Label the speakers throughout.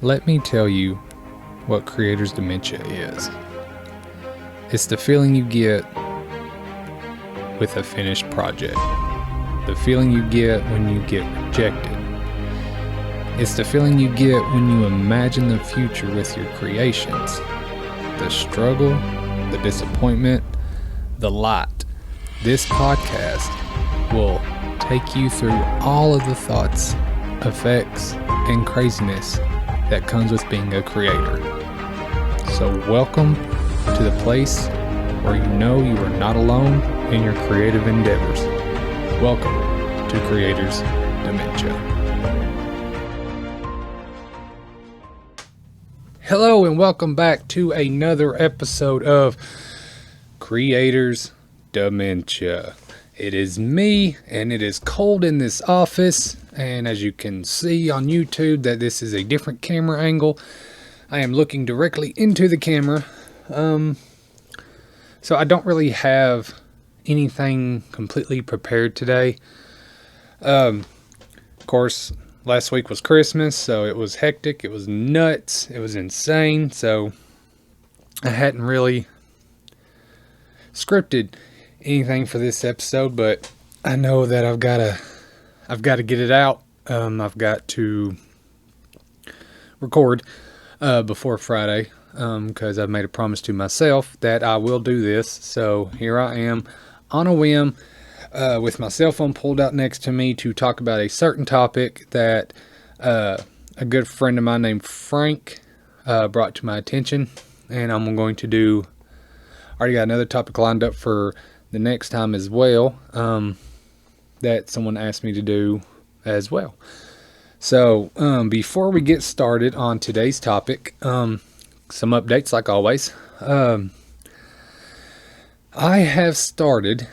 Speaker 1: Let me tell you what creator's dementia is. It's the feeling you get with a finished project. The feeling you get when you get rejected. It's the feeling you get when you imagine the future with your creations. The struggle, the disappointment, the light. This podcast will take you through all of the thoughts, effects, and craziness that comes with being a creator. So welcome to the place where you know you are not alone in your creative endeavors. Welcome to Creator's Dementia. Hello and welcome back to another episode of Creator's Dementia. It is me, and it is cold in this office, and as you can see on YouTube that this is a different camera angle. I am looking directly into the camera, so I don't really have anything completely prepared today. Of course, last week was Christmas, so it was hectic, it was nuts, it was insane, so I hadn't really scripted anything for this episode, but I know that I've got to get it out. I've got to record before Friday, because I've made a promise to myself that I will do this. So here I am on a whim, with my cell phone pulled out next to me to talk about a certain topic that a good friend of mine named Frank brought to my attention, and I'm going to do. I already got another topic lined up for the next time as well, that someone asked me to do as well. So before we get started on today's topic, some updates like always. I have started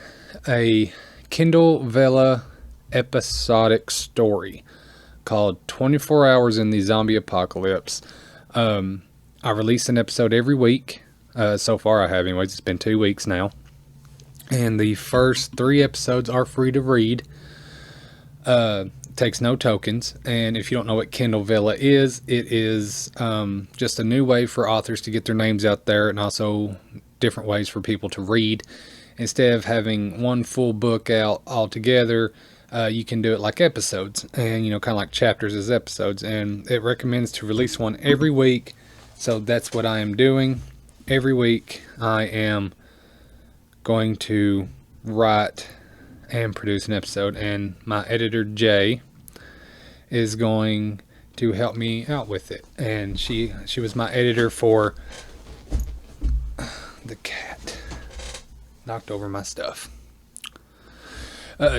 Speaker 1: a Kindle Vella episodic story called 24 Hours in the Zombie Apocalypse. I release an episode every week. So far I have anyways. It's been 2 weeks now. And the first 3 episodes are free to read. Takes no tokens. And if you don't know what Kindle Vella is, it is just a new way for authors to get their names out there, and also different ways for people to read. Instead of having one full book out altogether, you can do it like episodes, and kind of like chapters as episodes. And it recommends to release one every week. So that's what I am doing. Every week I am going to write and produce an episode, and my editor Jay is going to help me out with it. And she was my editor for the cat knocked over my stuff.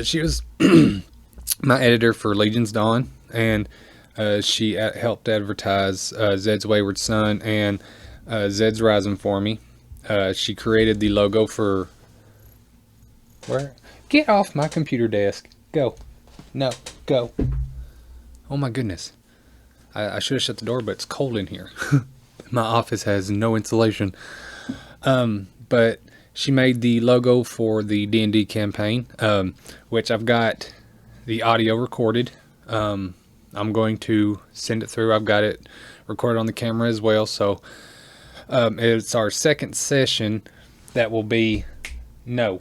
Speaker 1: She was my editor for Legion's Dawn, and she helped advertise Zed's Wayward Son and Zed's Rising for me. She created the logo for Get off my computer desk. Go. No, go. Oh my goodness. I should have shut the door, but it's cold in here. My office has no insulation. But she made the logo for the D&D campaign, which I've got the audio recorded. I'm going to send it through. I've got it recorded on the camera as well. So it's our second session that will be... No.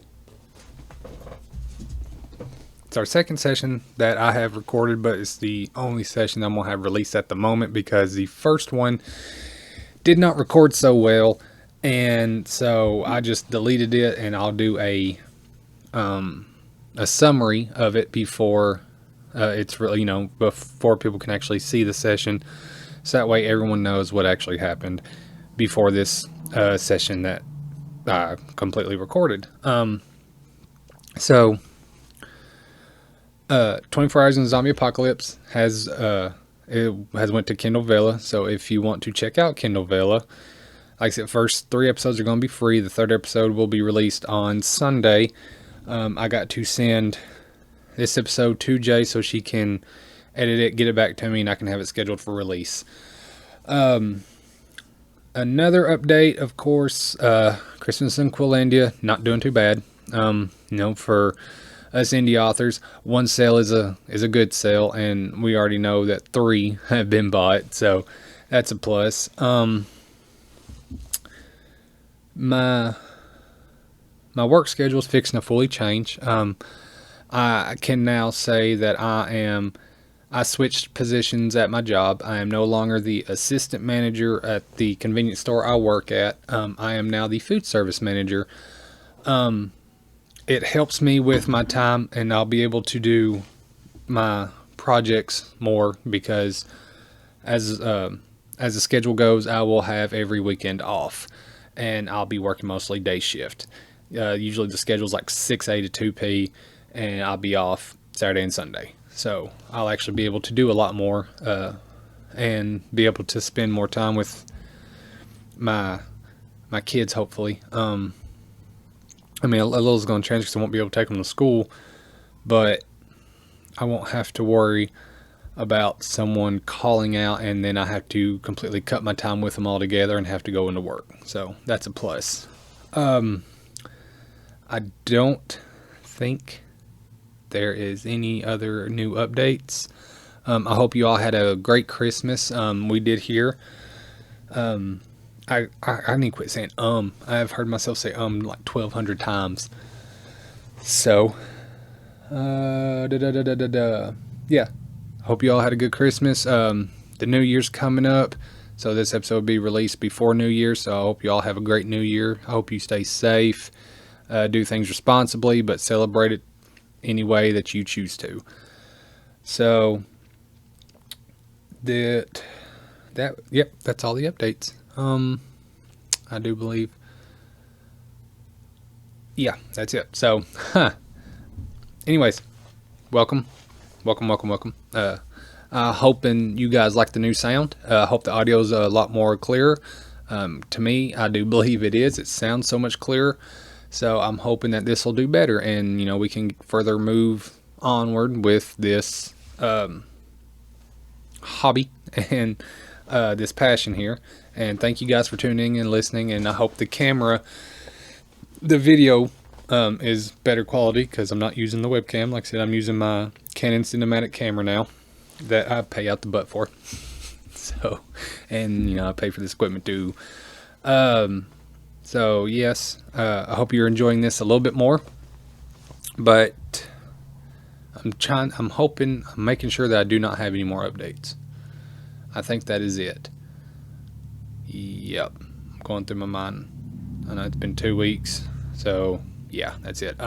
Speaker 1: It's our second session that I have recorded, but it's the only session I'm going to have released at the moment, because the first one did not record so well, and so I just deleted it, and I'll do a summary of it before it's really, before people can actually see the session, so that way everyone knows what actually happened before this session that I completely recorded. 24 Hours in the Zombie Apocalypse has went to Kindle Vella. So if you want to check out Kindle Vella, like I said, first 3 episodes are going to be free. The 3rd episode will be released on Sunday. I got to send this episode to Jay so she can edit it, get it back to me, and I can have it scheduled for release. Another update, of course, Christmas in Quillandia, not doing too bad. For us indie authors, one sale is a good sale, and we already know that 3 have been bought, so that's a plus. My work schedule is fixing to fully change. I can now say that I switched positions at my job. I am no longer the assistant manager at the convenience store I work at. I am now the food service manager. It helps me with my time, and I'll be able to do my projects more because as the schedule goes, I will have every weekend off, and I'll be working mostly day shift. Usually the schedule's like 6A to 2P, and I'll be off Saturday and Sunday. So I'll actually be able to do a lot more and be able to spend more time with my kids, hopefully. I mean, a little is going to change because I won't be able to take them to school, but I won't have to worry about someone calling out and then I have to completely cut my time with them altogether and have to go into work. So that's a plus. I don't think there is any other new updates. I hope you all had a great Christmas. We did here. I need to quit saying I've heard myself say like 1,200 times. So, yeah. Hope you all had a good Christmas. The New Year's coming up, so this episode will be released before New Year. So I hope you all have a great New Year. I hope you stay safe, do things responsibly, but celebrate it any way that you choose to. So that's all the updates. I do believe. Yeah, that's it. So, anyways, welcome. Hoping you guys like the new sound. Hope the audio is a lot more clearer. To me, I do believe it is. It sounds so much clearer. So I'm hoping that this will do better, and we can further move onward with this hobby and this passion here. And thank you guys for tuning in and listening. And I hope the video is better quality because I'm not using the webcam. Like I said, I'm using my Canon cinematic camera now that I pay out the butt for. So, and I pay for this equipment too. So yes, I hope you're enjoying this a little bit more. But I'm making sure that I do not have any more updates. I think that is it. Yep, I'm going through my mind. I know it's been 2 weeks, so yeah, that's it.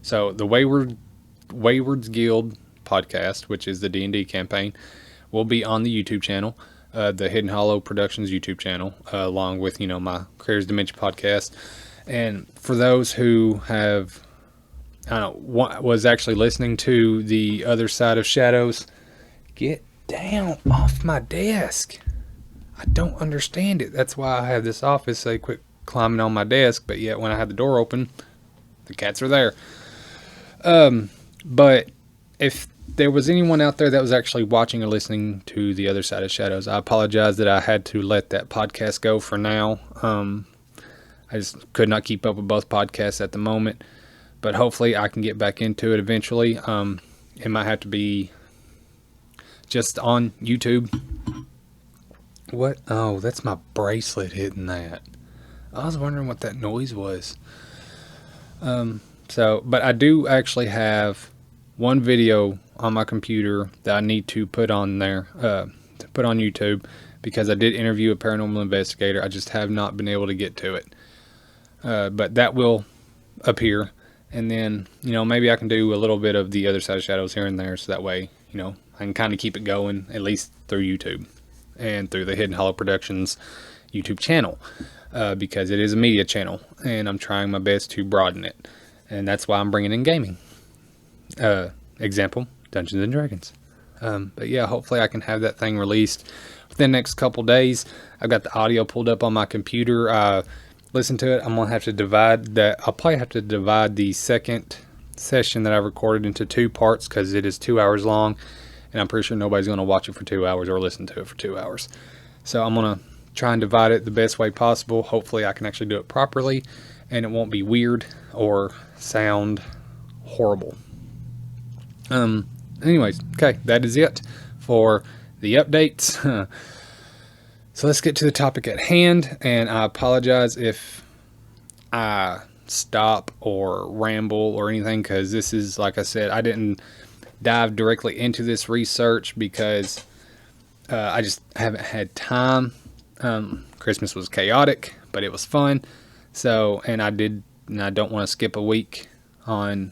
Speaker 1: So the Wayward's Guild podcast, which is the D&D campaign, will be on the YouTube channel, the Hidden Hollow Productions YouTube channel, along with my Creator's Dementia podcast. And for those who have was actually listening to the Other Side of Shadows, get down off my desk. I don't understand it. That's why I have this office. So they quit climbing on my desk, but yet when I had the door open, the cats are there. But if there was anyone out there that was actually watching or listening to The Other Side of Shadows, I apologize that I had to let that podcast go for now. I just could not keep up with both podcasts at the moment, but hopefully I can get back into it eventually. It might have to be just on YouTube. What? Oh, that's my bracelet hitting that. I was wondering what that noise was. But I do actually have one video on my computer that I need to put on there, to put on YouTube, because I did interview a paranormal investigator. I just have not been able to get to it. But that will appear. And then, maybe I can do a little bit of The Other Side of Shadows here and there. So that way, I can kind of keep it going, at least through YouTube and through the Hidden Hollow Productions YouTube channel. Because it is a media channel, and I'm trying my best to broaden it. And that's why I'm bringing in gaming. Example, Dungeons and Dragons. But yeah, hopefully I can have that thing released within the next couple days. I've got the audio pulled up on my computer. Listen to it. I'm going to have to divide that. I'll probably have to divide the second session that I recorded into 2 parts because it is 2 hours long. And I'm pretty sure nobody's going to watch it for 2 hours or listen to it for 2 hours. So I'm going to try and divide it the best way possible. Hopefully I can actually do it properly and it won't be weird or sound horrible. Anyways, okay, that is it for the updates. So let's get to the topic at hand, and I apologize if I stop or ramble or anything, because this is, like I said, I didn't dive directly into this research because I just haven't had time. Christmas was chaotic, but it was fun. So, and I don't want to skip a week on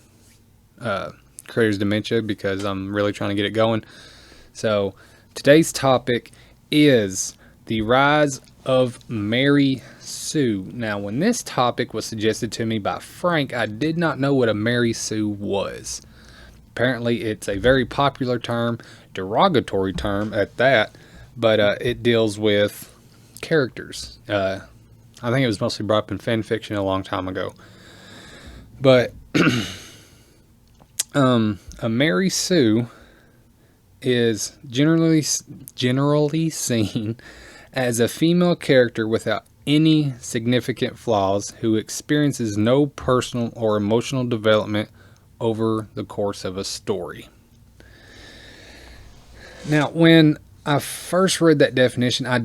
Speaker 1: Creator's Dementia because I'm really trying to get it going. So today's topic is the rise of Mary Sue. Now, when this topic was suggested to me by Frank, I did not know what a Mary Sue was. Apparently, it's a very popular term, derogatory term at that, but it deals with characters. I think it was mostly brought up in fan fiction a long time ago. But a Mary Sue is generally seen as a female character without any significant flaws who experiences no personal or emotional development over the course of a story. Now, when I first read that definition, I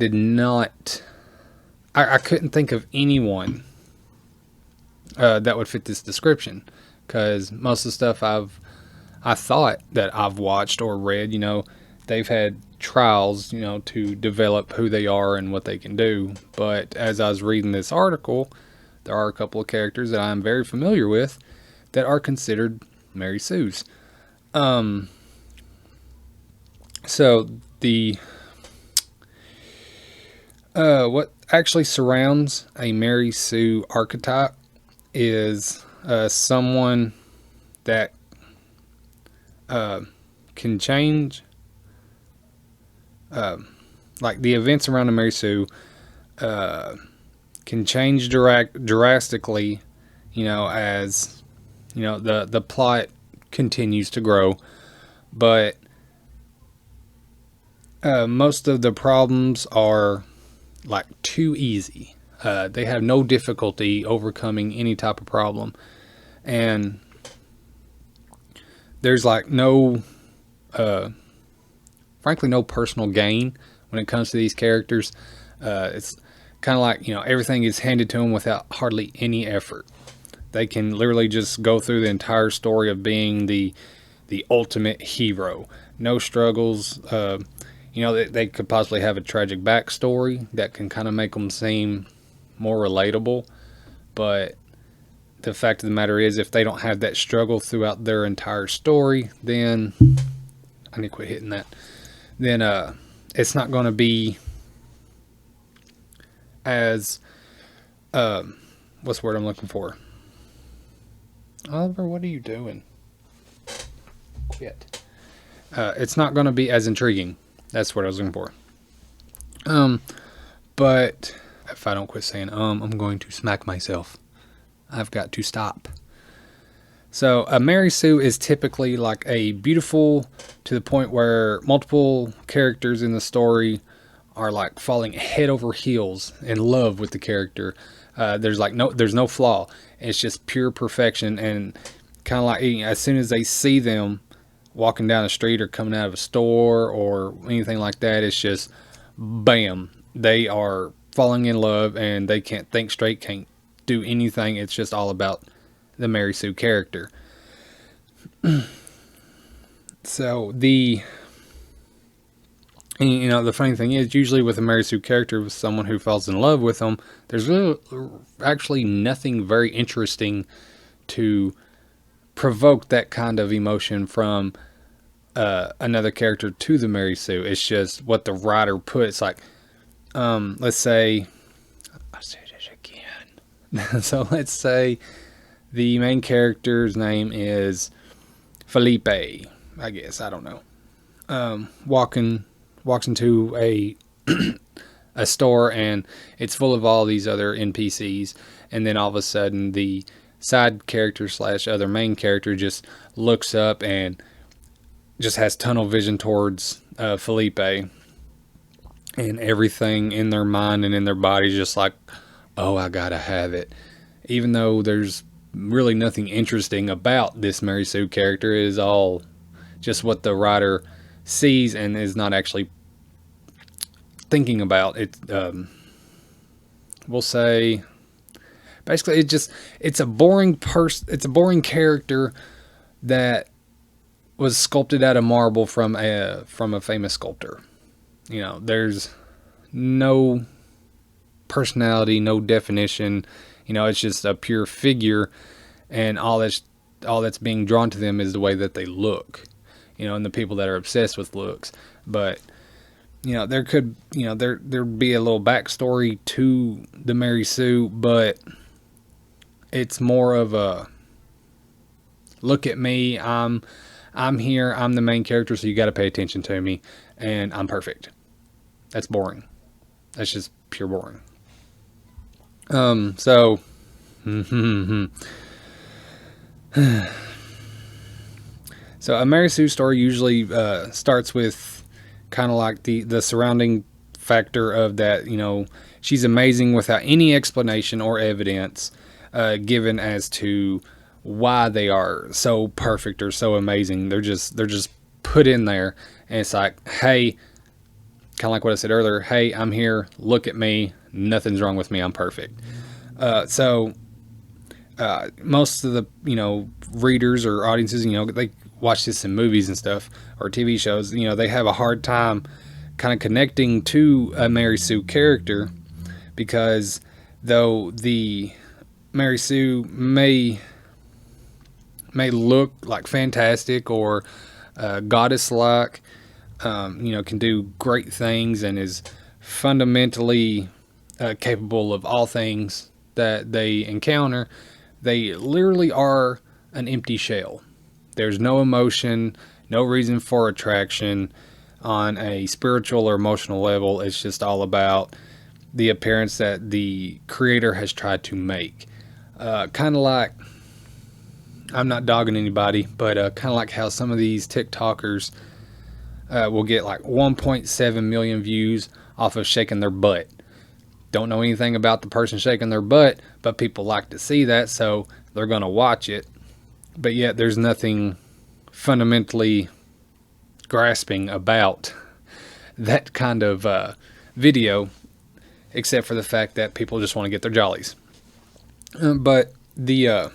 Speaker 1: couldn't think of anyone that would fit this description, because most of the stuff I thought that I've watched or read, they've had trials, to develop who they are and what they can do. But as I was reading this article, there are a couple of characters that I'm very familiar with that are considered Mary Sues. So the what actually surrounds a Mary Sue archetype is someone that can change, like the events around a Mary Sue can change drastically, as the plot continues to grow, but most of the problems are like too easy. They have no difficulty overcoming any type of problem, and there's like frankly, no personal gain when it comes to these characters. It's kind of like, everything is handed to them without hardly any effort. They can literally just go through the entire story of being the ultimate hero. No struggles. They could possibly have a tragic backstory that can kind of make them seem more relatable. But the fact of the matter is, if they don't have that struggle throughout their entire story, then I need to quit hitting that. Then it's not going to be as what's the word I'm looking for? Oliver, what are you doing? Quit. It's not going to be as intriguing. That's what I was looking for. But if I don't quit saying I'm going to smack myself. I've got to stop. So a Mary Sue is typically like a beautiful, to the point where multiple characters in the story are like falling head over heels in love with the character. There's no flaw. It's just pure perfection, and kind of like as soon as they see them walking down the street or coming out of a store or anything like that, it's just bam, they are falling in love, and they can't think straight, can't do anything. It's just all about the Mary Sue character. So the funny thing is, usually with a Mary Sue character, with someone who falls in love with them, there's really actually nothing very interesting to provoke that kind of emotion from another character to the Mary Sue. It's just what the writer puts. Like, let's say, I'll say it again. So let's say the main character's name is Felipe, I guess. I don't know. Walks into a store, and it's full of all these other NPCs, and then all of a sudden the side character / other main character just looks up and just has tunnel vision towards Felipe, and everything in their mind and in their body is just like, oh, I gotta have it. Even though there's really nothing interesting about this Mary Sue character, it is all just what the writer sees and is not actually thinking about it. We'll say basically it's a boring character that was sculpted out of marble from a famous sculptor. You know, there's no personality, no definition. You know, it's just a pure figure, and all that's being drawn to them is the way that they look. You know, and the people that are obsessed with looks. But you know, there'd be a little backstory to the Mary Sue, but it's more of a look at me. I'm here. I'm the main character, so you got to pay attention to me, and I'm perfect. That's boring. That's just pure boring. So a Mary Sue story usually starts with kind of like the surrounding factor of that, you know, she's amazing without any explanation or evidence given as to why they are so perfect or so amazing. They're just put in there, and it's like, hey, kind of like what I said earlier, hey, I'm here, look at me, nothing's wrong with me, I'm perfect. So most of the, you know, readers or audiences, you know, they watch this in movies and stuff or TV shows, you know, they have a hard time kind of connecting to a Mary Sue character, because though the Mary Sue may look like fantastic or goddess-like, you know, can do great things and is fundamentally capable of all things that they encounter, they literally are an empty shell. There's no emotion, no reason for attraction on a spiritual or emotional level. It's just all about the appearance that the creator has tried to make. Kind of like, I'm not dogging anybody, but kind of like how some of these TikTokers will get like 1.7 million views off of shaking their butt. Don't know anything about the person shaking their butt, but people like to see that, so they're going to watch it. But yet there's nothing fundamentally grasping about that kind of video, except for the fact that people just want to get their jollies. But the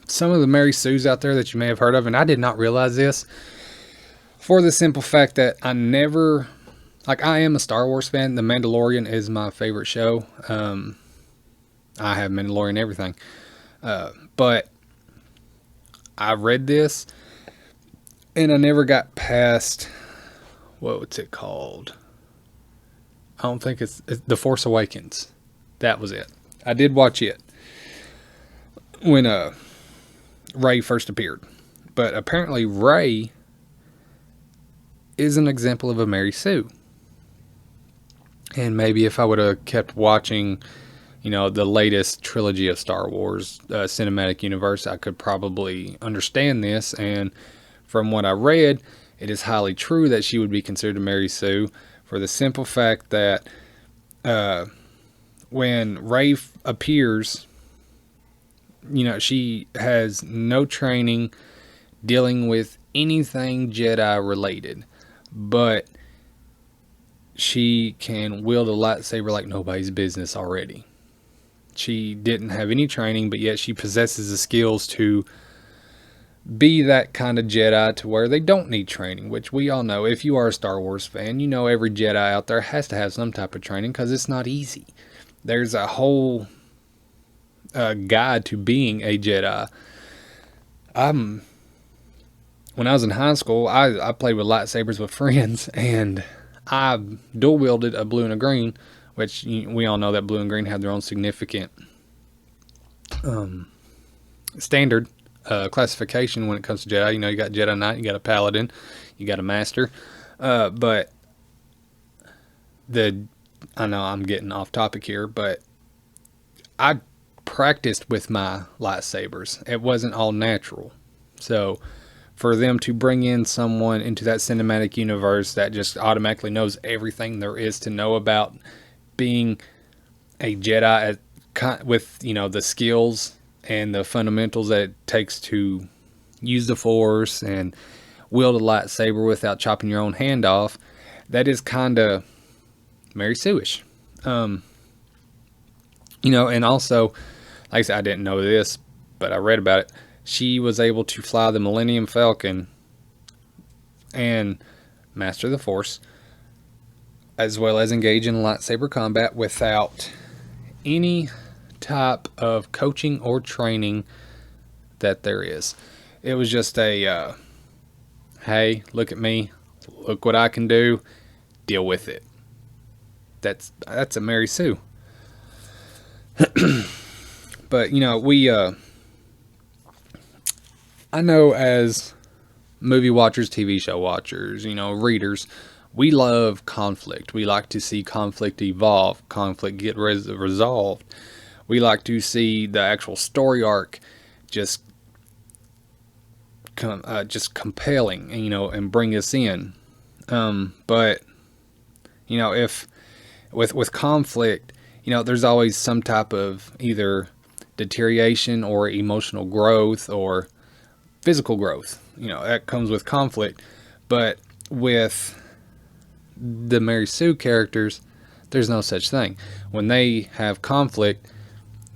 Speaker 1: some of the Mary Sues out there that you may have heard of, and I did not realize this, for the simple fact that I am a Star Wars fan. The Mandalorian is my favorite show. I have Mandalorian everything. But I read this, and I never got past, what's it called? I don't think it's The Force Awakens. That was it. I did watch it when Rey first appeared. But apparently Rey is an example of a Mary Sue. And maybe if I would have kept watching, you know, the latest trilogy of Star Wars cinematic universe, I could probably understand this. And from what I read, it is highly true that she would be considered a Mary Sue, for the simple fact that when Rey appears, you know, she has no training dealing with anything Jedi related, but she can wield a lightsaber like nobody's business already. She didn't have any training, but yet she possesses the skills to be that kind of Jedi to where they don't need training, which we all know. If you are a Star Wars fan, you know every Jedi out there has to have some type of training, because it's not easy. There's a whole guide to being a Jedi. When I was in high school, I played with lightsabers with friends, and I dual wielded a blue and a green, which we all know that blue and green have their own significant standard classification when it comes to Jedi. You know, you got Jedi Knight, you got a Paladin, you got a Master. But I know I'm getting off topic here, but I practiced with my lightsabers. It wasn't all natural. So for them to bring in someone into that cinematic universe that just automatically knows everything there is to know about being a Jedi with, you know, the skills and the fundamentals that it takes to use the Force and wield a lightsaber without chopping your own hand off, that is kind of Mary Sue-ish. And also, like I said, I didn't know this, but I read about it. She was able to fly the Millennium Falcon and master the Force, as well as engage in lightsaber combat without any type of coaching or training that there is. It was just a, hey, look at me, look what I can do, deal with it. That's a Mary Sue. But, I know as movie watchers, TV show watchers, readers, we love conflict. We like to see conflict evolve, conflict get resolved. We like to see the actual story arc just compelling, and bring us in. But, if with conflict, there's always some type of either deterioration or emotional growth or physical growth. That comes with conflict. But with the Mary Sue characters, there's no such thing. When they have conflict,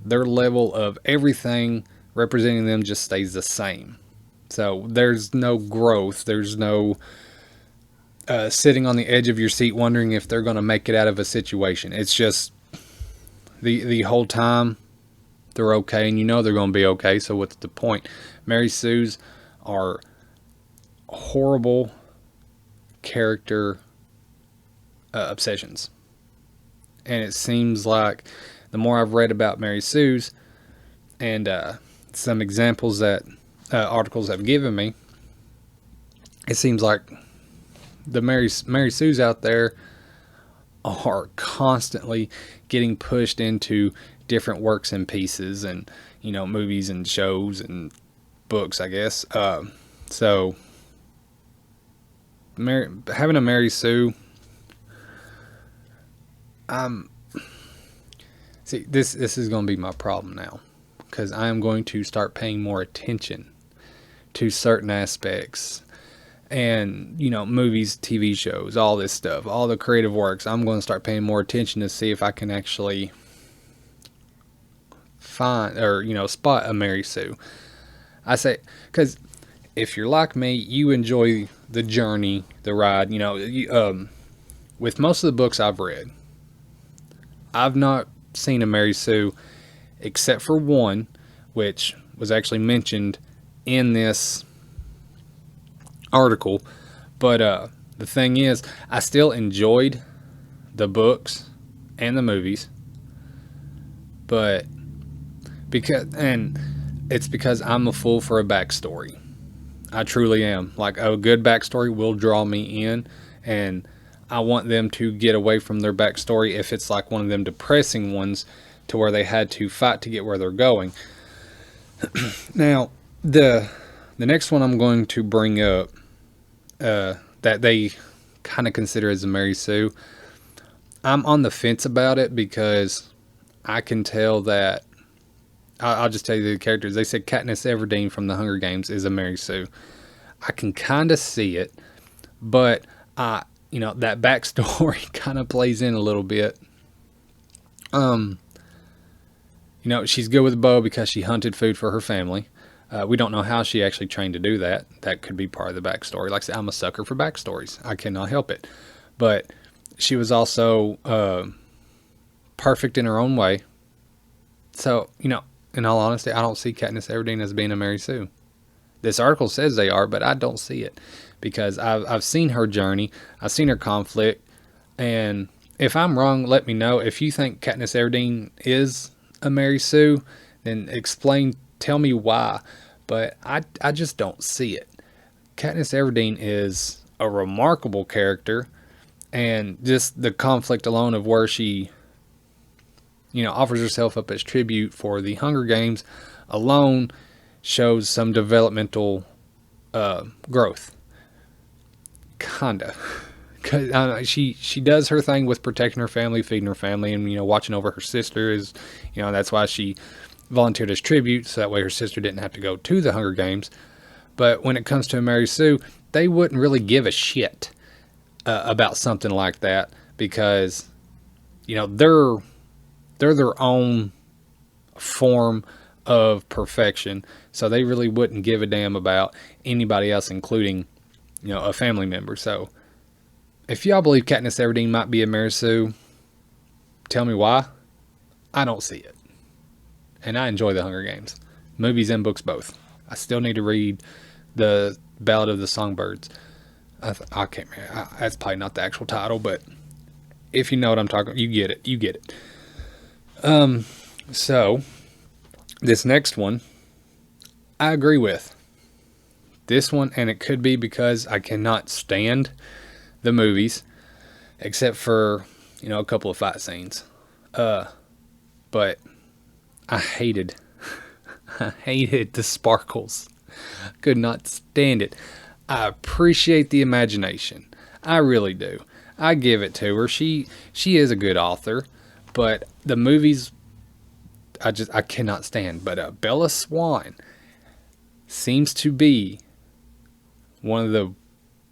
Speaker 1: their level of everything representing them just stays the same. So there's no growth. There's no sitting on the edge of your seat wondering if they're going to make it out of a situation. It's just the whole time they're okay, and they're going to be okay, so what's the point? Mary Sue's are horrible character obsessions. And it seems like the more I've read about Mary Sue's and some examples that articles have given me, it seems like the Mary Sue's out there are constantly getting pushed into different works and pieces and, movies and shows and books, I guess. So having a Mary Sue, see, this is going to be my problem now, because I am going to start paying more attention to certain aspects and, movies, TV shows, all this stuff, all the creative works. I'm going to start paying more attention to see if I can actually find or, spot a Mary Sue. I say, because if you're like me, you enjoy the journey, the ride. With most of the books I've read, I've not seen a Mary Sue except for one, which was actually mentioned in this article. But the thing is, I still enjoyed the books and the movies, but it's because I'm a fool for a backstory. I truly am. Like, a good backstory will draw me in, and I want them to get away from their backstory if it's like one of them depressing ones to where they had to fight to get where they're going. Now, the next one I'm going to bring up, that they kind of consider as a Mary Sue, I'm on the fence about it, because I can tell that, I'll just tell you the characters. They said Katniss Everdeen from the Hunger Games is a Mary Sue. I can kind of see it, but that backstory kind of plays in a little bit. She's good with a bow because she hunted food for her family. We don't know how she actually trained to do that. That could be part of the backstory. Like I said, I'm a sucker for backstories. I cannot help it. But she was also perfect in her own way. So, in all honesty, I don't see Katniss Everdeen as being a Mary Sue. This article says they are, but I don't see it, because I've seen her journey. I've seen her conflict. And if I'm wrong, let me know. If you think Katniss Everdeen is a Mary Sue, then tell me why. But I just don't see it. Katniss Everdeen is a remarkable character, and just the conflict alone of where she, offers herself up as tribute for the Hunger Games alone shows some developmental growth. Kinda. Cause she does her thing with protecting her family, feeding her family, and watching over her sister is, that's why she volunteered as tribute, so that way her sister didn't have to go to the Hunger Games. But when it comes to Mary Sue, they wouldn't really give a shit about something like that, because you know, they're their own form of perfection, so they really wouldn't give a damn about anybody else, including, you know, a family member. So if y'all believe Katniss Everdeen might be a Mary Sue, tell me why. I don't see it. And I enjoy the Hunger Games. Movies and books both. I still need to read the Ballad of the Songbirds. I can't remember. That's probably not the actual title, but if you know what I'm talking about, you get it. You get it. So, this next one, I agree with. This one, and it could be because I cannot stand the movies, except for, you know, a couple of fight scenes. But I hated the sparkles. Could not stand it. I appreciate the imagination. I really do. I give it to her. She is a good author, but the movies I cannot stand. But Bella Swan seems to be one of the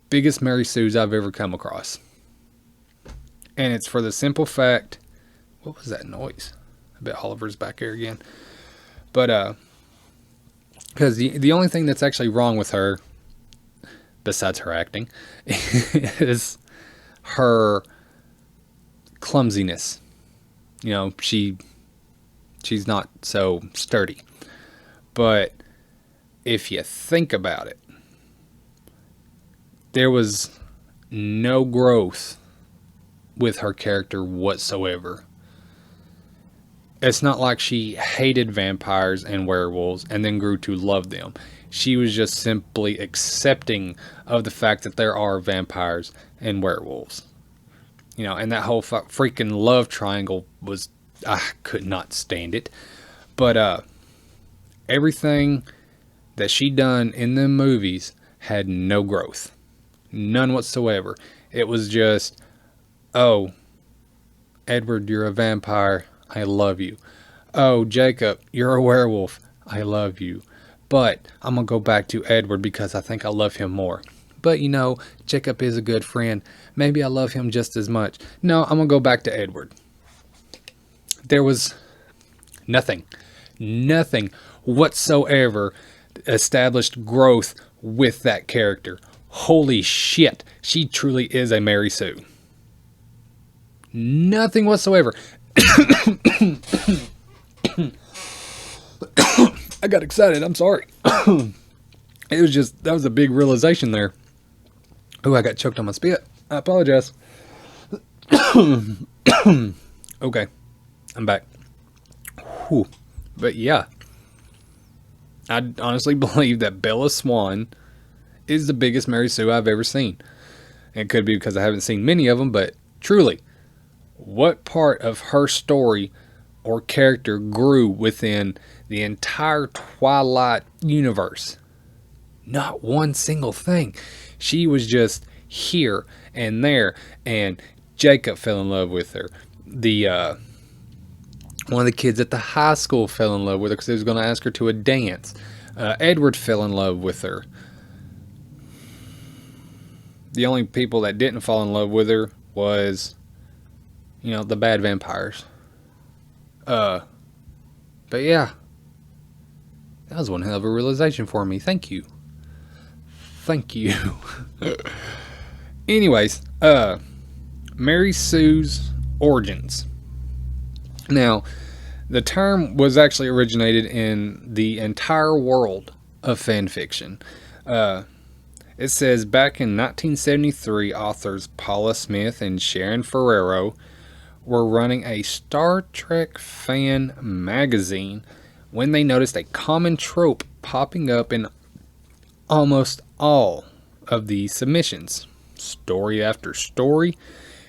Speaker 1: biggest Mary Sues I've ever come across. And it's for the simple fact, what was that noise? I bet Oliver's back here again. But because the only thing that's actually wrong with her, besides her acting, is her clumsiness. You know, she's not so sturdy. But if you think about it, there was no growth with her character whatsoever. It's not like she hated vampires and werewolves and then grew to love them. She was just simply accepting of the fact that there are vampires and werewolves. You know, and that whole freaking love triangle was, I could not stand it. But everything that she done in the movies had no growth. None whatsoever. It was just, oh, Edward, you're a vampire. I love you. Oh, Jacob, you're a werewolf. I love you. But I'm going to go back to Edward because I think I love him more. But, you know, Jacob is a good friend. Maybe I love him just as much. No, I'm going to go back to Edward. There was nothing whatsoever established growth with that character. Holy shit. She truly is a Mary Sue. Nothing whatsoever. I got excited. I'm sorry. It was just, that was a big realization there. Oh, I got choked on my spit. I apologize. Okay. I'm back. Whew. But yeah. I honestly believe that Bella Swan is the biggest Mary Sue I've ever seen. It could be because I haven't seen many of them, but truly, what part of her story or character grew within the entire Twilight universe? Not one single thing. She was just here and there, and Jacob fell in love with her. One of the kids at the high school fell in love with her because he was going to ask her to a dance. Edward fell in love with her. The only people that didn't fall in love with her was, you know, the bad vampires. But yeah. That was one hell of a realization for me. Thank you. Thank you. Anyways, Mary Sue's origins. Now, the term was actually originated in the entire world of fan fiction. It says back in 1973, authors Paula Smith and Sharon Ferrero were running a Star Trek fan magazine when they noticed a common trope popping up in almost all of the submissions. Story after story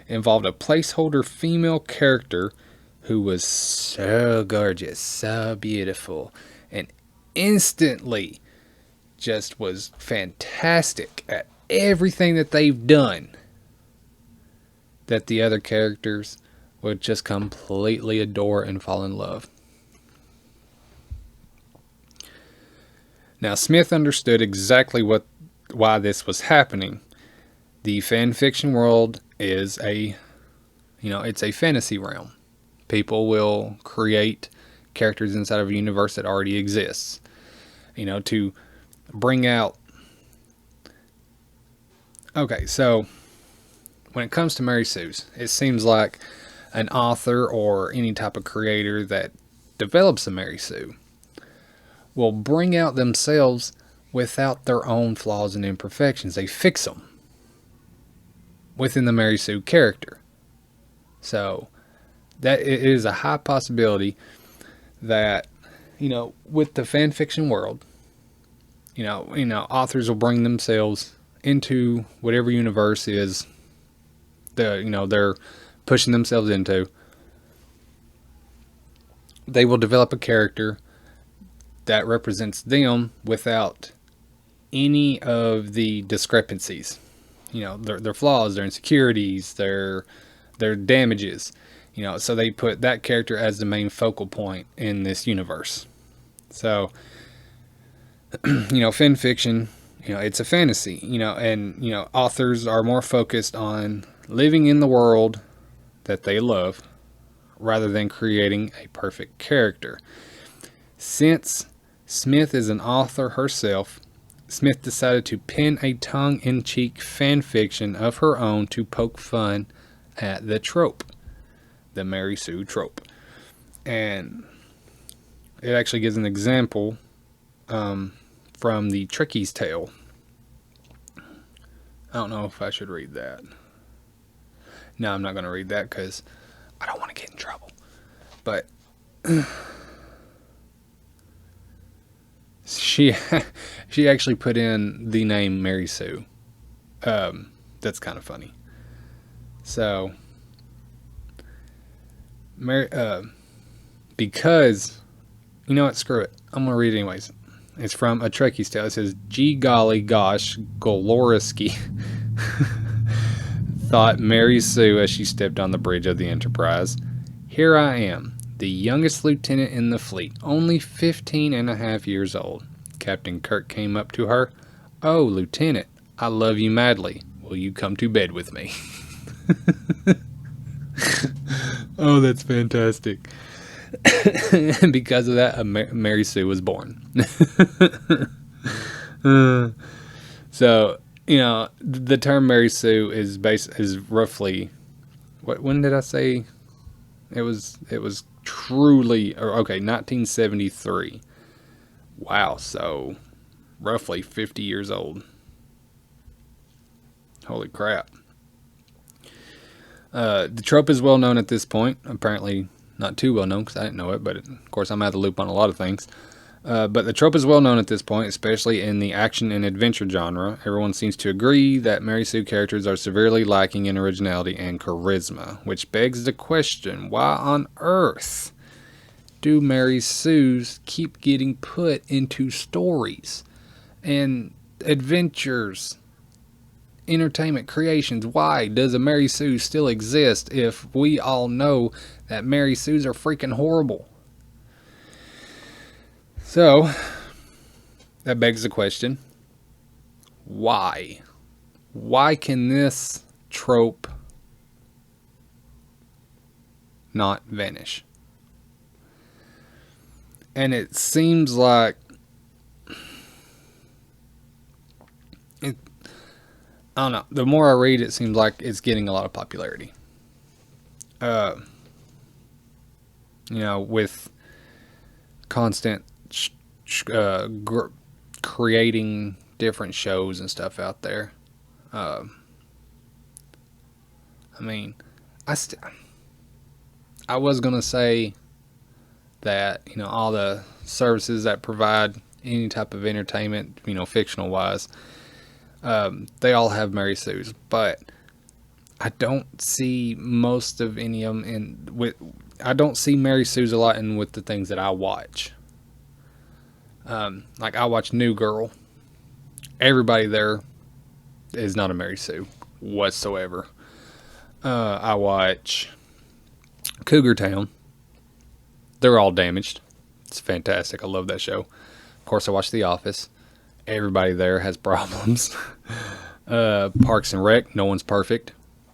Speaker 1: involved a placeholder female character who was so gorgeous, so beautiful, and instantly just was fantastic at everything that they've done, that the other characters would just completely adore and fall in love. Now, Smith understood exactly why this was happening. The fan fiction world is a, it's a fantasy realm. People will create characters inside of a universe that already exists, to bring out. Okay, so when it comes to Mary Sue's, it seems like an author or any type of creator that develops a Mary Sue will bring out themselves without their own flaws and imperfections. They fix them within the Mary Sue character. So that it is a high possibility that, with the fan fiction world, authors will bring themselves into whatever universe is they're pushing themselves into. They will develop a character that represents them without any of the discrepancies, their flaws, their insecurities, their damages, so they put that character as the main focal point in this universe. So, fan fiction, it's a fantasy, and, authors are more focused on living in the world that they love rather than creating a perfect character. Since Smith is an author herself, Smith decided to pen a tongue-in-cheek fan fiction of her own to poke fun at the trope, the Mary Sue trope. And it actually gives an example from the Trickie's Tale. I don't know if I should read that. No, I'm not going to read that because I don't want to get in trouble. But she actually put in the name Mary Sue. That's kind of funny. So, because, you know what, screw it. I'm going to read it anyways. It's from A Trickie's Tale. It says, "Gee golly gosh, Goloriski thought Mary Sue as she stepped on the bridge of the Enterprise. Here I am, the youngest lieutenant in the fleet, only 15 and a half years old. Captain Kirk came up to her. 'Oh, Lieutenant, I love you madly. Will you come to bed with me?'" Oh, that's fantastic. And because of that, Mary Sue was born. So, the term Mary Sue is roughly, when did I say it was truly, 1973. Wow, so roughly 50 years old. Holy crap. The trope is well known at this point. Apparently not too well known because I didn't know it, but of course I'm out of the loop on a lot of things. But the trope is well known at this point, especially in the action and adventure genre. Everyone seems to agree that Mary Sue characters are severely lacking in originality and charisma, which begs the question, why on earth do Mary Sues keep getting put into stories and adventures, entertainment creations? Why does a Mary Sue still exist if we all know that Mary Sues are freaking horrible? So, that begs the question, why? Why can this trope not vanish? And it seems like I don't know. The more I read, it seems like it's getting a lot of popularity. With constant creating different shows and stuff out there. I was gonna say that all the services that provide any type of entertainment, fictional wise, they all have Mary Sues, but I don't see most of any of them I don't see Mary Sues a lot in with the things that I watch. Like I watch New Girl. Everybody there is not a Mary Sue whatsoever. I watch Cougar Town. They're all damaged. It's fantastic. I love that show. Of course, I watch The Office. Everybody there has problems. Parks and Rec. No one's perfect.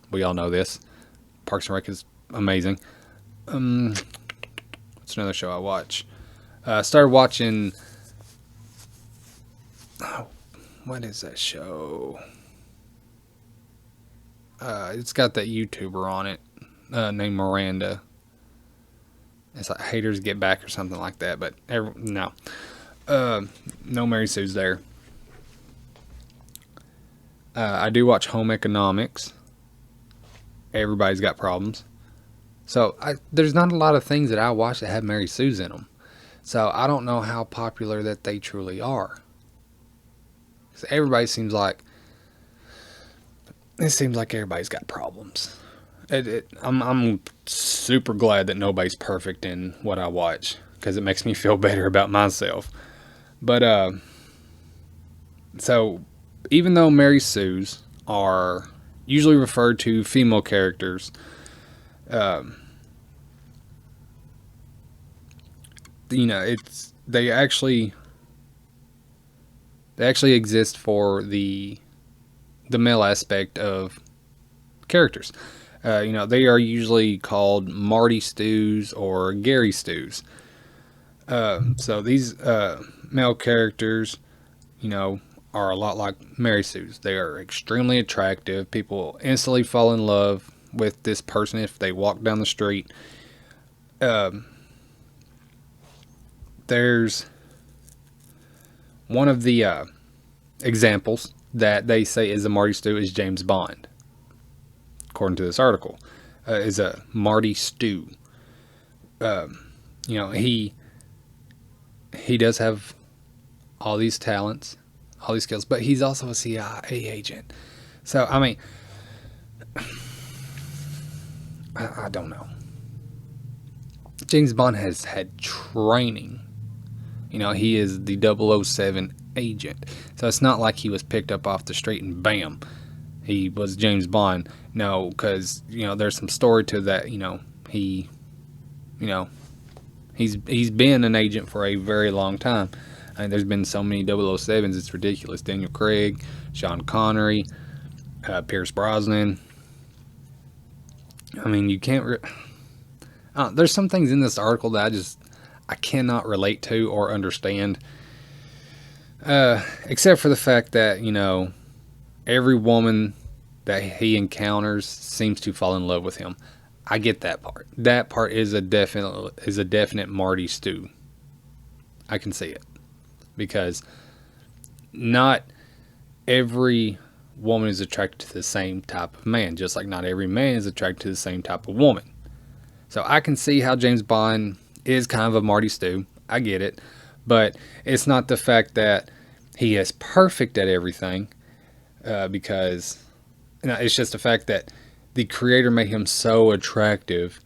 Speaker 1: We all know this. Parks and Rec is amazing. What's another show I watch? I started watching. Oh, what is that show? It's got that YouTuber on it named Miranda. It's like Haters Get Back or something like that. But no. No Mary Sue's there. I do watch Home Economics. Everybody's got problems. So there's not a lot of things that I watch that have Mary Sue's in them. So I don't know how popular that they truly are. So everybody seems like, it seems like everybody's got problems. I'm super glad that nobody's perfect in what I watch, because it makes me feel better about myself. But so even though Mary Sue's are usually referred to female characters, you know, they actually exist for the male aspect of characters. You know, they are usually called Marty Stews or Gary Stews. So these male characters, you know, are a lot like Mary Sue's. They are extremely attractive. People instantly fall in love with this person if they walk down the street. There's one of the examples that they say is a Marty Stu is James Bond, according to this article, is a Marty Stu. You know, he does have all these talents, all these skills, but he's also a CIA agent. So, I mean, I don't know. James Bond has had training. You know, he is the 007 agent. So it's not like he was picked up off the street and bam, he was James Bond. No, because, you know, there's some story to that. You know, he's been an agent for a very long time. I mean, there's been so many 007s, it's ridiculous. Daniel Craig, Sean Connery, Pierce Brosnan. I mean, you can't... there's some things in this article that I cannot relate to or understand. Except for the fact that, you know, every woman that he encounters seems to fall in love with him. I get that part. That part is a definite Marty Stu. I can see it. Because not every woman is attracted to the same type of man, just like not every man is attracted to the same type of woman. So I can see how James Bond is kind of a Marty Stu. I get it. But it's not the fact that he is perfect at everything, because, you know, it's just the fact that the creator made him so attractive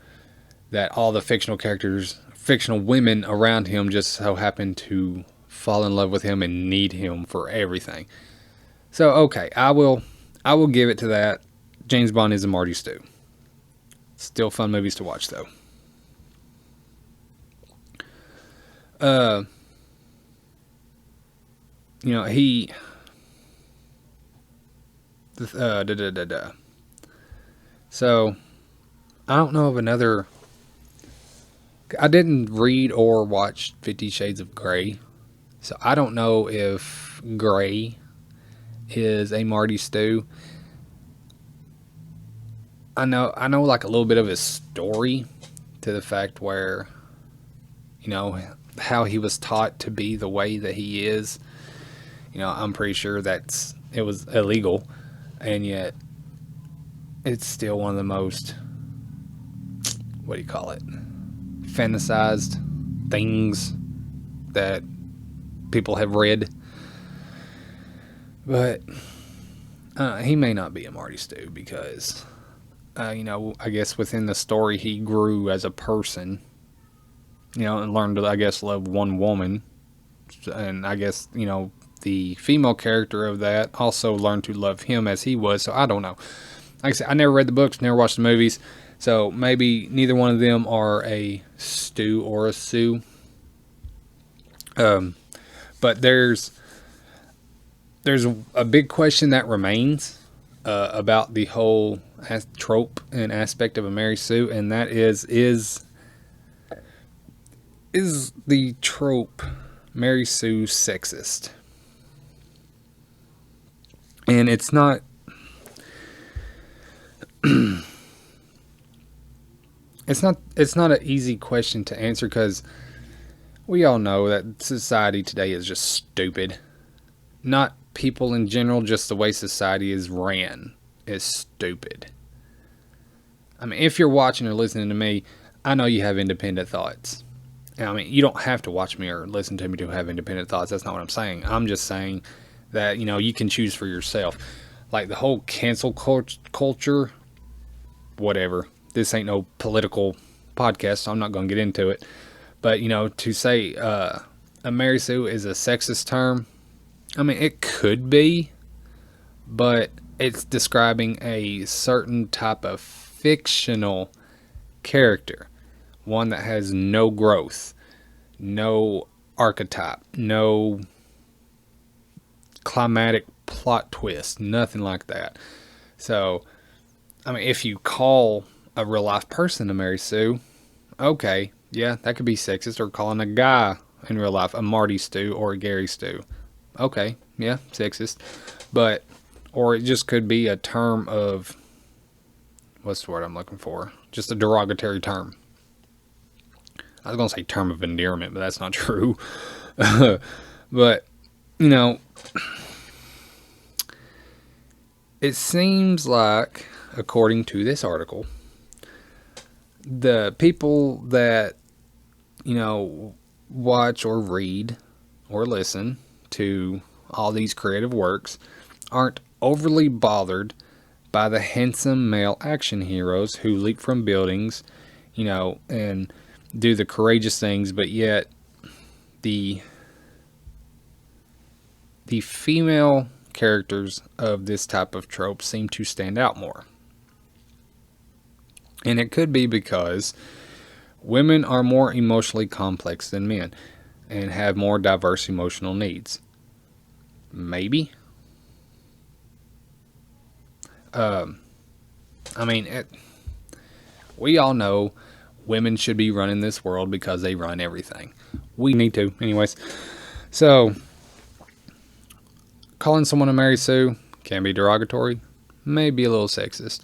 Speaker 1: that all the fictional women around him just so happen to fall in love with him and need him for everything. So, okay, I will give it to that. James Bond is a Marty Stu. Still fun movies to watch, though. You know, So, I don't know of another... I didn't read or watch 50 Shades of Grey, so I don't know if Grey is a Marty Stu. I know like a little bit of his story, to the fact where, you know, how he was taught to be the way that he is. You know, I'm pretty sure it was illegal, and yet it's still one of the most, what do you call it, fantasized things that people have read. But he may not be a Marty Stu, because you know, I guess within the story he grew as a person, you know, and learned to, I guess, love one woman. And I guess, you know, the female character of that also learned to love him as he was. So I don't know. Like I said, I never read the books, never watched the movies. So maybe neither one of them are a Stu or a Sue. But there's a big question that remains about the whole trope and aspect of a Mary Sue, and that is the trope Mary Sue sexist? And it's not it's not an easy question to answer, because we all know that society today is just stupid. Not people in general, just the way society is ran is stupid. I mean, if you're watching or listening to me, I know you have independent thoughts. I mean, you don't have to watch me or listen to me to have independent thoughts. That's not what I'm saying. I'm just saying that, you can choose for yourself. Like the whole cancel culture, whatever. This ain't no political podcast, so I'm not going to get into it. But, to say a Mary Sue is a sexist term, I mean, it could be, but it's describing a certain type of fictional character. One that has no growth, no archetype, no climatic plot twist, nothing like that. So, I mean, if you call a real life person a Mary Sue, okay, yeah, that could be sexist. Or calling a guy in real life a Marty Stu or a Gary Stu, okay, yeah, sexist. But, or it just could be a term of, what's the word I'm looking for? Just a derogatory term. I was going to say term of endearment, but that's not true. But, it seems like, according to this article, the people that, watch or read or listen to all these creative works aren't overly bothered by the handsome male action heroes who leap from buildings, and do the courageous things, but yet the female characters of this type of trope seem to stand out more. And it could be because women are more emotionally complex than men and have more diverse emotional needs. Maybe. We all know women should be running this world because they run everything. We need to, anyways. So, calling someone a Mary Sue can be derogatory, maybe a little sexist.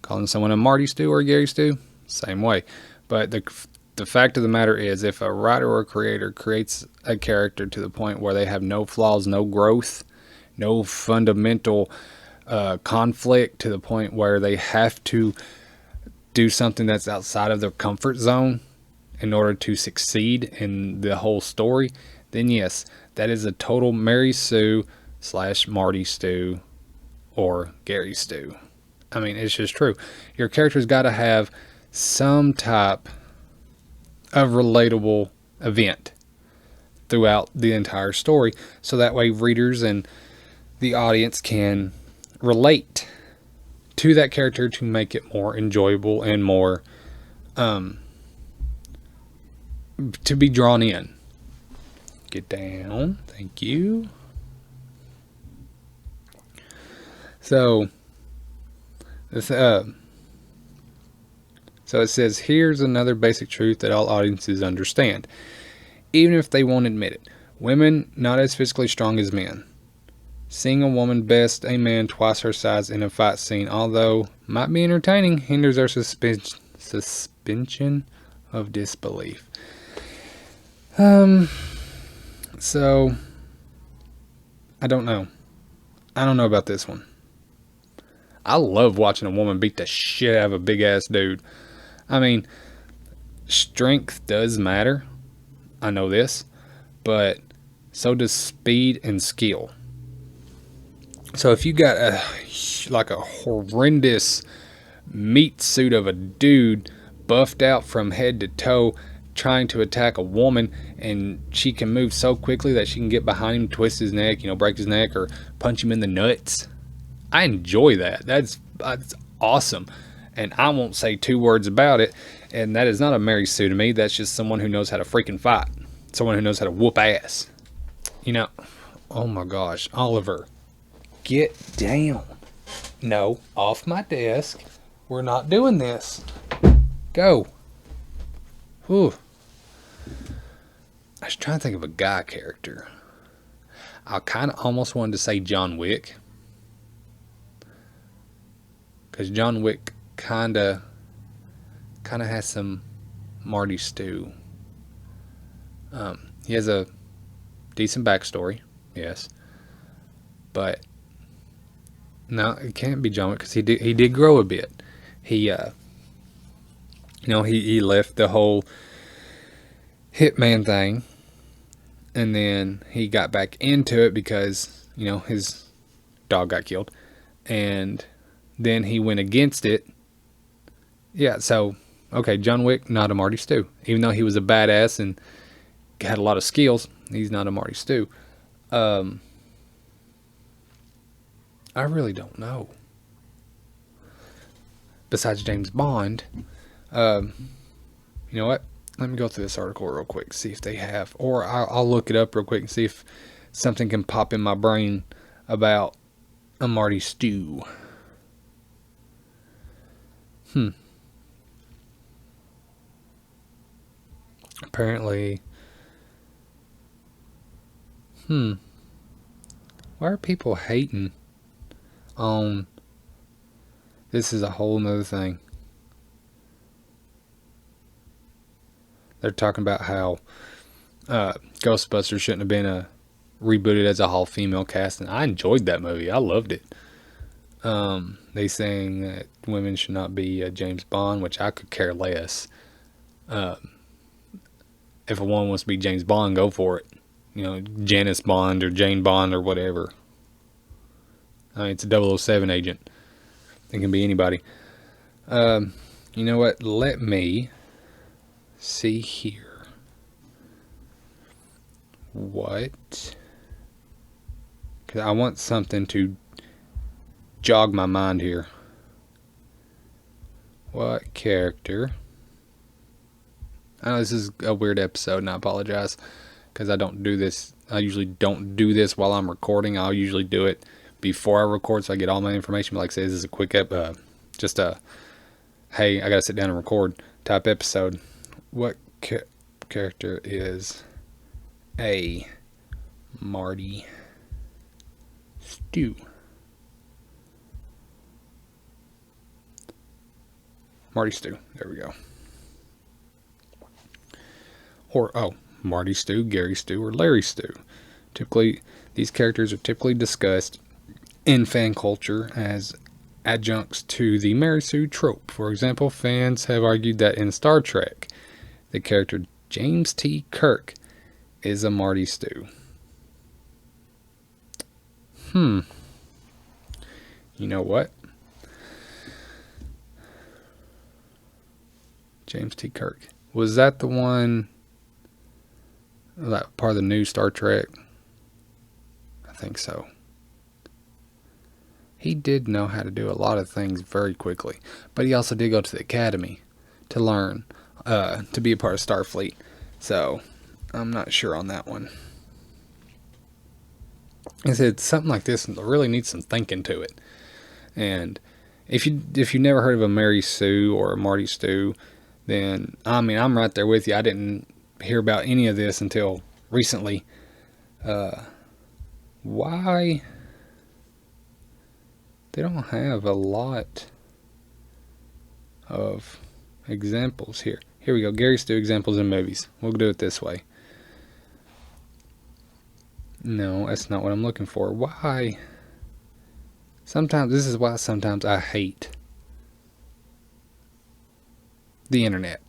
Speaker 1: Calling someone a Marty Stu or a Gary Stu, same way. But the fact of the matter is, if a writer or creator creates a character to the point where they have no flaws, no growth, no fundamental conflict, to the point where they have to do something that's outside of their comfort zone in order to succeed in the whole story, then yes, that is a total Mary Sue / Marty Stu or Gary Stu. I mean, it's just true. Your character's got to have some type of relatable event throughout the entire story, so that way readers and the audience can relate to that character to make it more enjoyable and more to be drawn in. Get down. Thank you. So this so it says, here's another basic truth that all audiences understand, even if they won't admit it. Women not as physically strong as men. Seeing a woman best a man twice her size in a fight scene, although might be entertaining, hinders our suspension of disbelief. So I don't know. I don't know about this one. I love watching a woman beat the shit out of a big ass dude. I mean, strength does matter. I know this, but so does speed and skill. So if you got a horrendous meat suit of a dude buffed out from head to toe trying to attack a woman, and she can move so quickly that she can get behind him, twist his neck, break his neck, or punch him in the nuts, I enjoy that. That's awesome. And I won't say two words about it. And that is not a Mary Sue to me. That's just someone who knows how to freaking fight. Someone who knows how to whoop ass. Oh my gosh, Oliver. Get down. No, off my desk. We're not doing this. Go. Whew. I was trying to think of a guy character. I kind of almost wanted to say John Wick. Because John Wick kind of has some Marty Stu. He has a decent backstory, yes. But no, it can't be John Wick because he did grow a bit. He left the whole hitman thing, and then he got back into it because his dog got killed, and then he went against it. Yeah, so okay, John Wick, not a Marty Stu, even though he was a badass and had a lot of skills. He's not a Marty Stu. I really don't know. Besides James Bond, you know what? Let me go through this article real quick, see if they have, or I'll look it up real quick and see if something can pop in my brain about a Marty Stu. Apparently, why are people hating on? This is a whole nother thing. They're talking about how Ghostbusters shouldn't have been rebooted as a all-female cast, and I enjoyed that movie. I loved it. They saying that women should not be James Bond, which I could care less. If a woman wants to be James Bond, go for it. Janice Bond or Jane Bond or whatever. It's a 007 agent. It can be anybody. You know what? Let me see here. What? Because I want something to jog my mind here. What character? I know this is a weird episode, and I apologize because I don't do this. I usually don't do this while I'm recording. I'll usually do it before I record, so I get all my information. But like I say, this is a quick just a hey, I gotta sit down and record type episode. What character is a Marty Stu? Marty Stu. There we go. Or Marty Stu, Gary Stu, or Larry Stu. Typically, these characters are typically discussed in fan culture as adjuncts to the Mary Sue trope. For example, fans have argued that in Star Trek, the character James T. Kirk is a Marty Stu. You know what? James T. Kirk. Was that the one, that part of the new Star Trek? I think so. He did know how to do a lot of things very quickly. But he also did go to the academy to learn, to be a part of Starfleet. So, I'm not sure on that one. I said something like this really needs some thinking to it. And if you never heard of a Mary Sue or a Marty Stu, then I'm right there with you. I didn't hear about any of this until recently. Why? They don't have a lot of examples here. Here we go. Gary Stu examples in movies. We'll do it this way. No, that's not what I'm looking for. Why? This is why sometimes I hate the internet.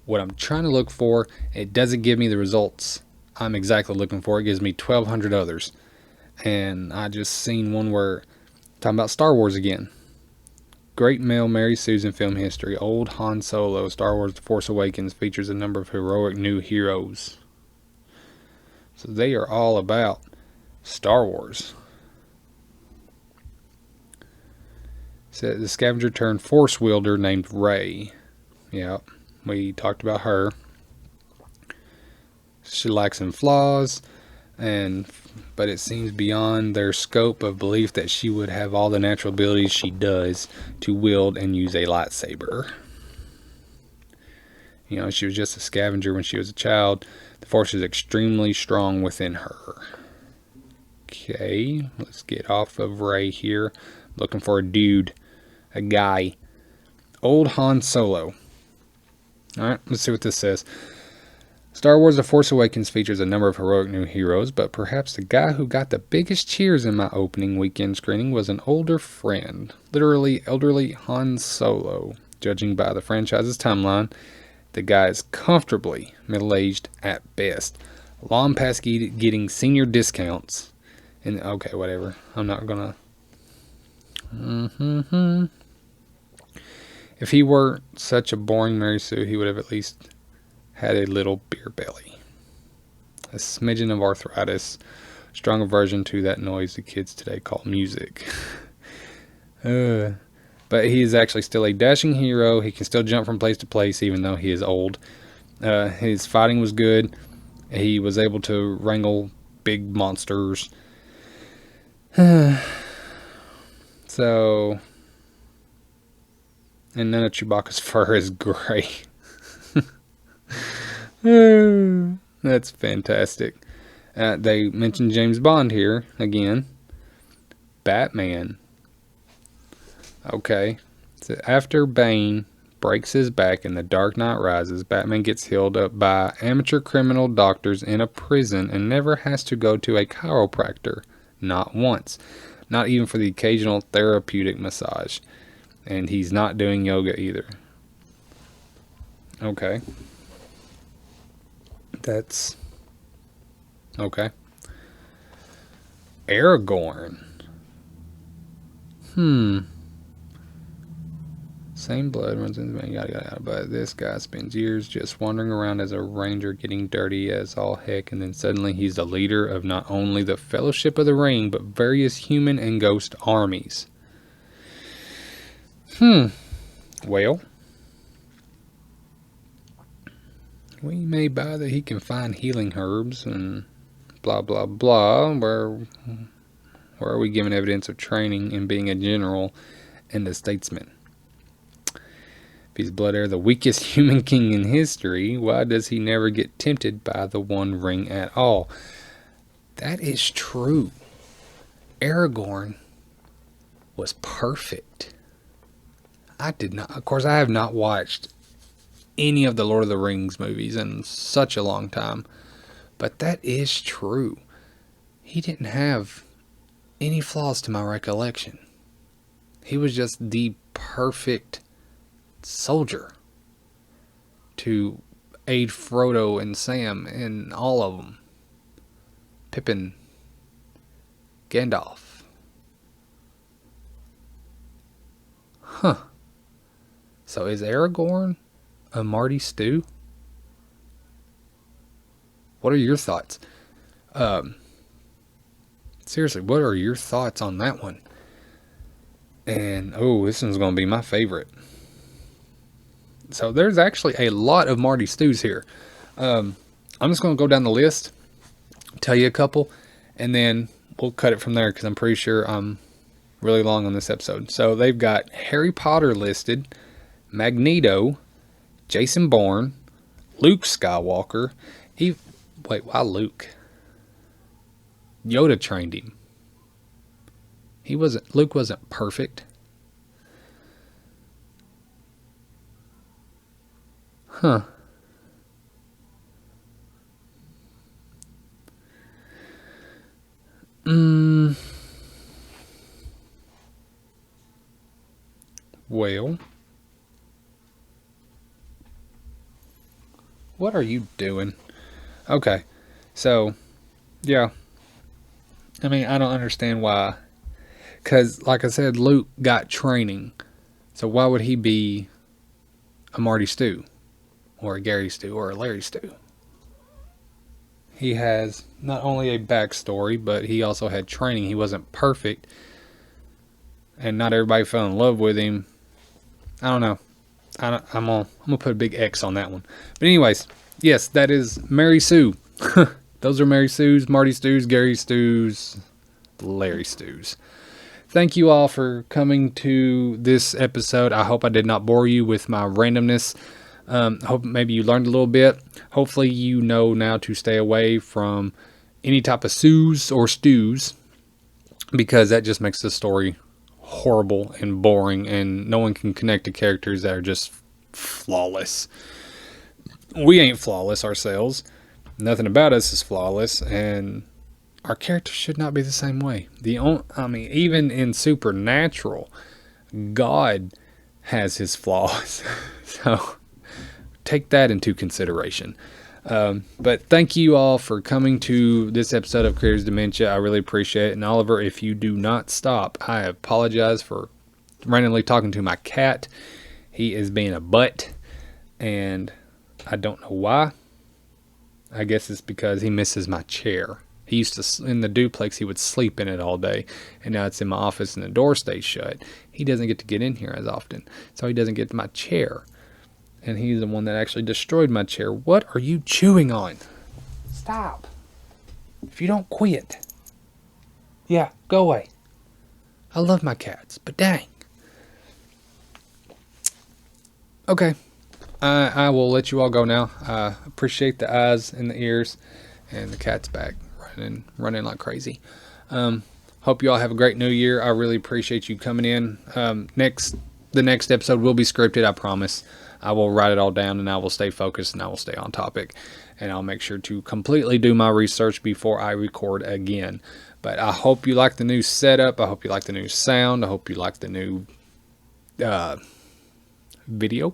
Speaker 1: What I'm trying to look for, it doesn't give me the results I'm exactly looking for. It gives me 1,200 others. And I just seen one where, talking about Star Wars again. Great male Mary Sue's in film history. Old Han Solo, Star Wars The Force Awakens features a number of heroic new heroes. So they are all about Star Wars. So the scavenger turned force wielder named Rey. Yeah, we talked about her. She lacks some flaws. But it seems beyond their scope of belief that she would have all the natural abilities she does to wield and use a lightsaber. You know, she was just a scavenger when she was a child. The Force is extremely strong within her. Okay, let's get off of Rey here. Looking for a dude, a guy. Old Han Solo. Alright, let's see what this says. Star Wars The Force Awakens features a number of heroic new heroes, but perhaps the guy who got the biggest cheers in my opening weekend screening was an older friend. Literally elderly Han Solo. Judging by the franchise's timeline, the guy is comfortably middle-aged at best. Long past getting senior discounts. And okay, whatever. I'm not gonna... If he weren't such a boring Mary Sue, he would have at least had a little beer belly. A smidgen of arthritis. Strong aversion to that noise the kids today call music. But he is actually still a dashing hero. He can still jump from place to place even though he is old. His fighting was good. He was able to wrangle big monsters. So, and none of Chewbacca's fur is gray. That's fantastic. They mentioned James Bond here again. Batman. Okay. So after Bane breaks his back in The Dark Knight Rises, Batman gets healed up by amateur criminal doctors in a prison and never has to go to a chiropractor. Not once. Not even for the occasional therapeutic massage. And he's not doing yoga either. Okay. That's... okay. Aragorn. Same blood runs in the vein, yada yada yada. But this guy spends years just wandering around as a ranger, getting dirty as all heck, and then suddenly he's the leader of not only the Fellowship of the Ring, but various human and ghost armies. Well, we may buy that he can find healing herbs and blah blah blah. Where are we given evidence of training in being a general and a statesman? If he's blood heir, the weakest human king in history, why does he never get tempted by the One Ring at all? That is true. Aragorn was perfect. Of course, I have not watched any of the Lord of the Rings movies in such a long time. But that is true. He didn't have any flaws to my recollection. He was just the perfect soldier to aid Frodo and Sam and all of them. Pippin, Gandalf. So is Aragorn a Marty Stu? What are your thoughts? Seriously, what are your thoughts on that one? And, this one's going to be my favorite. So there's actually a lot of Marty Stews here. I'm just going to go down the list, tell you a couple, and then we'll cut it from there because I'm pretty sure I'm really long on this episode. So they've got Harry Potter listed, Magneto, Jason Bourne, Luke Skywalker. Why Luke? Yoda trained him. Luke wasn't perfect. Well, what are you doing? Okay, so, yeah. I mean, I don't understand why. Because, like I said, Luke got training. So why would he be a Marty Stu? Or a Gary Stu? Or a Larry Stu? He has not only a backstory, but he also had training. He wasn't perfect. And not everybody fell in love with him. I don't know. I'm gonna put a big X on that one. But anyways, yes, that is Mary Sue. Those are Mary Stu's, Marty Stu's, Gary Stu's, Larry Stu's. Thank you all for coming to this episode. I hope I did not bore you with my randomness. Hope maybe you learned a little bit. Hopefully you know now to stay away from any type of Sues or Stews, because that just makes the story horrible and boring, and no one can connect to characters that are just flawless. We ain't flawless ourselves. Nothing about us is flawless, and our characters should not be the same way. Even in Supernatural, God has his flaws. So take that into consideration. But thank you all for coming to this episode of Creators Dementia. I really appreciate it. And Oliver, if you do not stop, I apologize for randomly talking to my cat. He is being a butt, and I don't know why. I guess it's because he misses my chair. He used to, in the duplex, he would sleep in it all day, and now it's in my office and the door stays shut. He doesn't get to get in here as often, so he doesn't get to my chair. And he's the one that actually destroyed my chair. What are you chewing on? Stop. If you don't quit. Yeah, go away. I love my cats, but dang. Okay. I will let you all go now. I appreciate the eyes and the ears, and the cat's back running like crazy. Hope you all have a great new year. I really appreciate you coming in. The next episode will be scripted, I promise. I will write it all down, and I will stay focused, and I will stay on topic, and I'll make sure to completely do my research before I record again. But I hope you like the new setup. I hope you like the new sound. I hope you like the new video,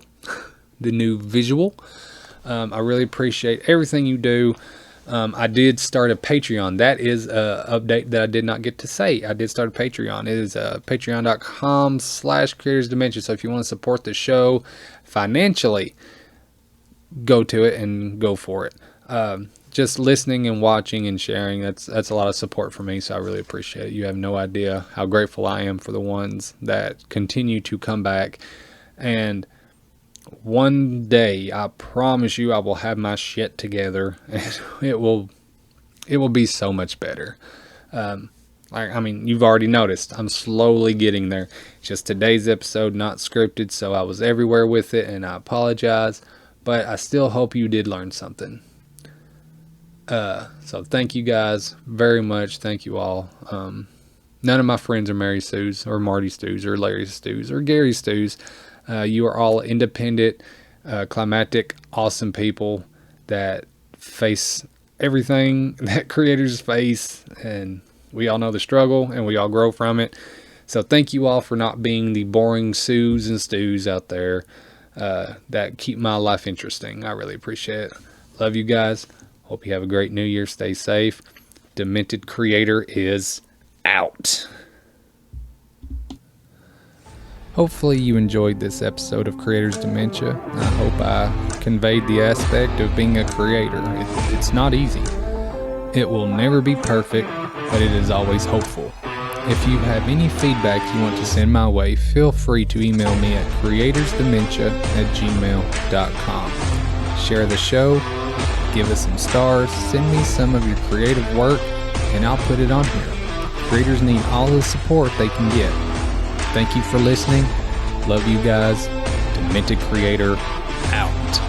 Speaker 1: the new visual. I really appreciate everything you do. I did start a Patreon. That is an update that I did not get to say. I did start a Patreon. It is patreon.com/creatorsdementia. So if you want to support the show financially, go to it and go for it. Just listening and watching and sharing, that's a lot of support for me, so I really appreciate it. You have no idea how grateful I am for the ones that continue to come back. And one day, I promise you, I will have my shit together, and it will be so much better. You've already noticed I'm slowly getting there. Just today's episode not scripted, so I was everywhere with it, and I apologize, but I still hope you did learn something. So thank you guys very much. Thank you all. None of my friends are Mary Stu's or Marty Stu's or Larry Stu's or Gary Stu's. You are all independent, climatic, awesome people that face everything that creators face, and we all know the struggle, and we all grow from it. So thank you all for not being the boring Sues and Stews out there that keep my life interesting. I really appreciate it. Love you guys. Hope you have a great new year. Stay safe. Demented Creator is out. Hopefully you enjoyed this episode of Creators Dementia. I hope I conveyed the aspect of being a creator. It's not easy. It will never be perfect, but it is always hopeful. If you have any feedback you want to send my way, feel free to email me at creatorsdementia@gmail.com. Share the show, give us some stars, send me some of your creative work, and I'll put it on here. Creators need all the support they can get. Thank you for listening. Love you guys. Demented Creator out.